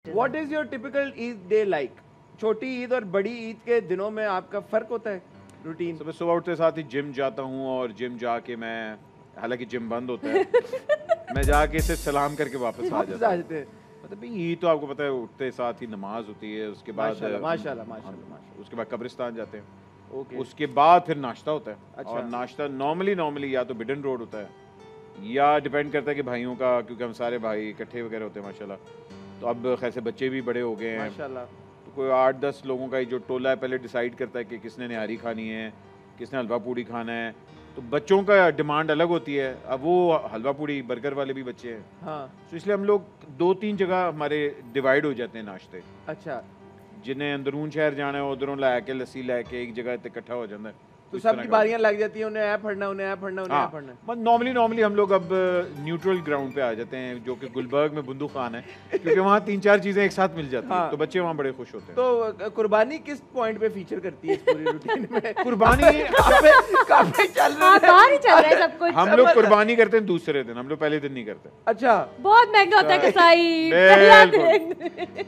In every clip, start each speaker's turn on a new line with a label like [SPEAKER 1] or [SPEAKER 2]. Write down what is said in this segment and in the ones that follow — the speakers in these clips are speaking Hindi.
[SPEAKER 1] What is your typical Eid day like? छोटी ईद और बड़ी ईद के दिनों में आपका फर्क होता है रूटीन?
[SPEAKER 2] सुबह उठते साथ ही जिम जाता हूँ और जिम जाके मैं, हालांकि जिम बंद होता है मैं जाके इसे सलाम करके वापस आ जाता हूँ। मतलब भाई ईद तो आपको पता है, उठते साथ ही नमाज होती है, उसके बाद
[SPEAKER 1] माशाल्लाह
[SPEAKER 2] उसके बाद कब्रिस्तान जाते हैं,
[SPEAKER 1] ओके,
[SPEAKER 2] उसके बाद फिर नाश्ता होता है।
[SPEAKER 1] अच्छा।
[SPEAKER 2] और नाश्ता नॉर्मली या तो बिडन रोड होता है या डिपेंड करता है कि भाइयों का, क्योंकि हम सारे भाई इकट्ठे वगैरह होते हैं माशाल्लाह। तो अब खैर बच्चे भी बड़े हो गए हैं
[SPEAKER 1] माशाल्लाह,
[SPEAKER 2] तो कोई 8-10 लोगों का जो टोला है पहले डिसाइड करता है कि किसने निहारी खानी है, किसने हलवा पूड़ी खाना है। तो बच्चों का डिमांड अलग होती है, अब वो हलवा पूड़ी बर्गर वाले भी बच्चे हैं,
[SPEAKER 1] हाँ,
[SPEAKER 2] तो इसलिए हम लोग 2-3 जगह हमारे डिवाइड हो जाते हैं नाश्ते।
[SPEAKER 1] अच्छा।
[SPEAKER 2] जिन्हें अंदरून शहर जाना है उधरों लैके लस्सी लैके एक जगह इकट्ठा हो जाता है।
[SPEAKER 1] तो सबकी बारियां लग जाती हैं, उन्हें ऐप पढ़ना, उन्हें ऐप पढ़ना, उन्हें ऐप पढ़ना।
[SPEAKER 2] नॉर्मली हम लोग अब न्यूट्रल ग्राउंड पे आ जाते हैं, जो कि गुलबर्ग में बुंदू खान है, क्योंकि वहाँ 3-4 चीजें एक साथ मिल जाती हैं।
[SPEAKER 1] हाँ।
[SPEAKER 2] तो बच्चे वहाँ बड़े खुश होते हैं।
[SPEAKER 1] तो कुर्बानी किस पॉइंट पे फीचर करती है इस पूरी रूटीन में?
[SPEAKER 2] कुर्बानी
[SPEAKER 1] काफी चल रहा है,
[SPEAKER 3] बाहर ही चल रहा है सब कुछ।
[SPEAKER 2] हम लोग कुर्बानी करते हैं दूसरे दिन, हम लोग पहले दिन नहीं करते।
[SPEAKER 1] अच्छा,
[SPEAKER 3] बहुत महंगा होता है कसाई।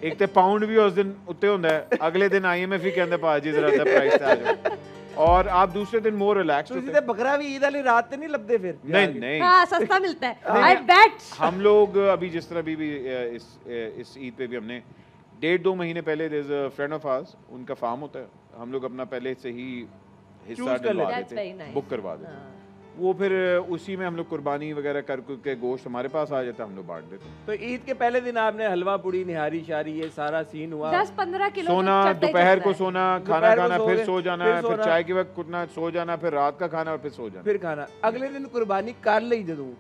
[SPEAKER 2] एक तो पाउंड भी उस दिन उत्ते होता है, अगले दिन IMF ही कहते पाजी जरा प्राइस आ जाओ, और आप दूसरे दिन मोर रिलैक्स
[SPEAKER 1] तो
[SPEAKER 2] होते
[SPEAKER 1] सीधे बकरा भी ईद वाली रात पे नहीं लबदे फिर?
[SPEAKER 2] नहीं
[SPEAKER 3] हाँ, सस्ता मिलता है, आई बेट।
[SPEAKER 2] हम लोग अभी जिस तरह भी इस ईद पे भी हमने 1.5-2 महीने पहले there is a friend of ours, उनका फार्म होता है, हम लोग अपना पहले से ही हिस्सा डलवा देते हैं, बुक करवा देते हैं। वो फिर उसी में हम लोग कुर्बानी वगैरह करके गोश्त हमारे पास आ जाता है, हम लोग बांट देते हैं।
[SPEAKER 1] तो ईद के पहले दिन आपने हलवा पूड़ी, निहारी शारी, ये सारा सीन हुआ?
[SPEAKER 3] 10-15 किलो
[SPEAKER 2] सोना, दोपहर को सोना, खाना खाना, फिर सो जाना, फिर चाय के वक्त कुटना, सो जाना, फिर रात का खाना और फिर सो जाना,
[SPEAKER 1] फिर खाना। अगले दिन कुर्बानी कर ली जदू?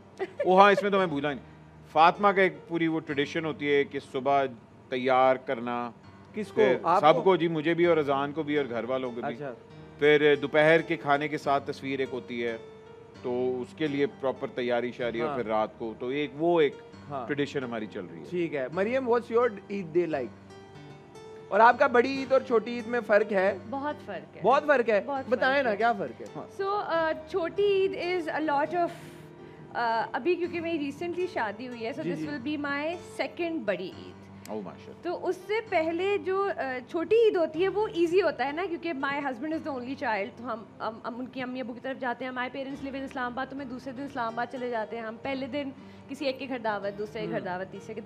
[SPEAKER 2] वो हाँ, इसमें तो मैं भूला नहीं, फातिमा का एक पूरी वो ट्रेडिशन होती है कि सुबह तैयार करना।
[SPEAKER 1] किसको?
[SPEAKER 2] सबको जी, मुझे भी और अजान को भी और घर वालों को भी।
[SPEAKER 1] अच्छा।
[SPEAKER 2] फिर दोपहर के खाने के साथ तस्वीर एक होती है, तो उसके लिए प्रॉपर तैयारी शारी, और फिर रात को तो एक ट्रेडिशन हमारी चल रही है।
[SPEAKER 1] ठीक है। Mariam, what's your Eid day like? और आपका बड़ी ईद और छोटी ईद में फर्क है?
[SPEAKER 3] बहुत फर्क है,
[SPEAKER 1] बहुत फर्क है, बताएं ना क्या फर्क है?
[SPEAKER 3] सो छोटी Eid is a lot of अभी क्योंकि मेरी रिसेंटली शादी हुई है, so this will be my second बड़ी ईद। तो उससे पहले जो छोटी ईद होती है वो इजी होता है ना, क्योंकि my husband is the only child, तो हम उनकी अम्मी अबू की तरफ जाते हैं। My parents live in Islamabad, तो मैं दूसरे दिन इस्लामाबाद चले जाते हैं। हम पहले दिन किसी एक के घर दावत, दूसरे के घर दावत, तीसरे के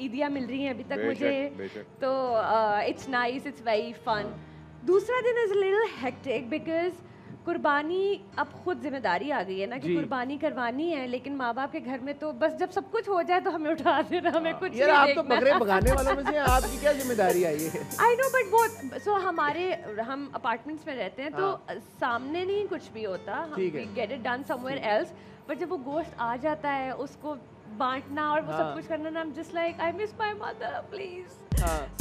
[SPEAKER 3] ईदियाँ मिल रही हैं अभी तक मुझे, तो it's nice, it's very fun. दूसरा दिन is a little hectic because कुर्बानी अब खुद जिम्मेदारी आ गई है ना कि कुर्बानी करवानी है, लेकिन माँ बाप के घर में तो बस जब सब कुछ हो जाए तो हमें उठा देना, हमें कुछ
[SPEAKER 1] यार, आप तो बकरे भगाने वालों में से, आपकी क्या जिम्मेदारी आई है?
[SPEAKER 3] आई नो, बट वो सो हम अपार्टमेंट्स में रहते हैं, तो सामने नहीं कुछ भी होता, हम get it done somewhere else, but जब वो गोश्त आ जाता है उसको बांटना और वो सब कुछ करना ना, I am just like I miss my mother please.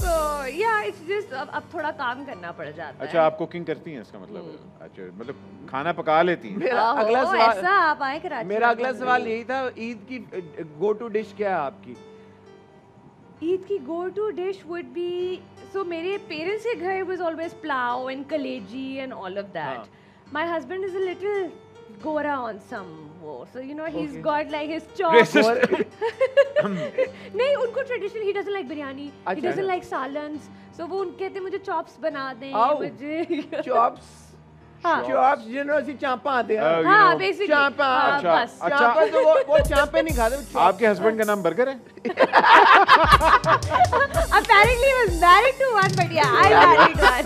[SPEAKER 3] So yeah it's just अब थोड़ा काम करना पड़ जाता है।
[SPEAKER 2] अच्छा, आप कुकिंग करती हैं इसका मतलब? अच्छा, मतलब खाना पका लेती हैं?
[SPEAKER 1] मेरा अगला सवाल
[SPEAKER 3] ऐसा, आप आए कराची?
[SPEAKER 1] मेरा अगला सवाल यही था, ईद की गो टू डिश क्या है आपकी?
[SPEAKER 3] ईद की go to dish would be, so मेरे पेरेंट्स के घर was always pulao and kaleji and all of that. My husband is a little Gora on some war, so you know he's got like his chops. नहीं, उनको tradition, he doesn't like biryani, he doesn't like salons, so वो उनके कहते मुझे chops बना दें, मुझे chops,
[SPEAKER 1] chops जिन्होंने सी चांपा आते हैं,
[SPEAKER 3] हाँ basically
[SPEAKER 1] चांपा,
[SPEAKER 3] बस
[SPEAKER 1] चांपा, तो वो चांपे नहीं खाते।
[SPEAKER 2] आपके हस्बैंड का नाम बर्गर है?
[SPEAKER 3] Apparently he was married to one, but yeah, I married one.